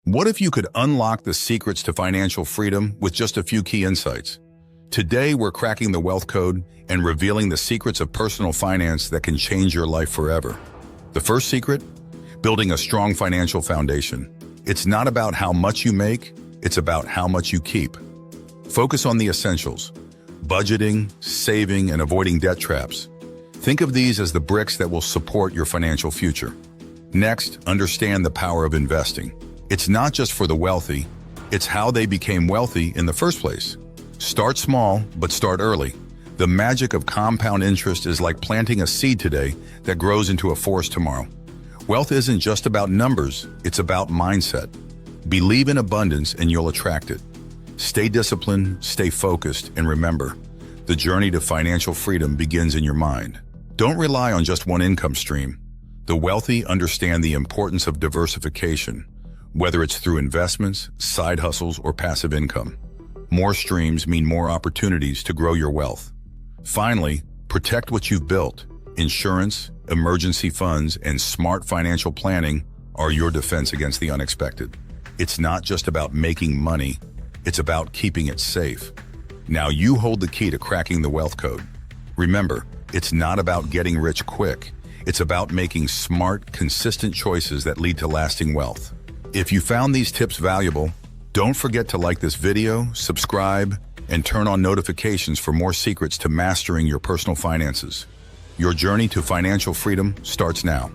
What if you could unlock the secrets to financial freedom with just a few key insights? Today, we're cracking the wealth code and revealing the secrets of personal finance that can change your life forever. The first secret? Building a strong financial foundation. It's not about how much you make, it's about how much you keep. Focus on the essentials: budgeting, saving, and avoiding debt traps. Think of these as the bricks that will support your financial future. Next, understand the power of investing. It's not just for the wealthy, it's how they became wealthy in the first place. Start small, but start early. The magic of compound interest is like planting a seed today that grows into a forest tomorrow. Wealth isn't just about numbers, it's about mindset. Believe in abundance and you'll attract it. Stay disciplined, stay focused, and remember, the journey to financial freedom begins in your mind. Don't rely on just one income stream. The wealthy understand the importance of diversification, whether it's through investments, side hustles, or passive income. More streams mean more opportunities to grow your wealth. Finally, protect what you've built. Insurance, emergency funds, and smart financial planning are your defense against the unexpected. It's not just about making money, it's about keeping it safe. Now you hold the key to cracking the wealth code. Remember, it's not about getting rich quick. It's about making smart, consistent choices that lead to lasting wealth. If you found these tips valuable, don't forget to like this video, subscribe, and turn on notifications for more secrets to mastering your personal finances. Your journey to financial freedom starts now.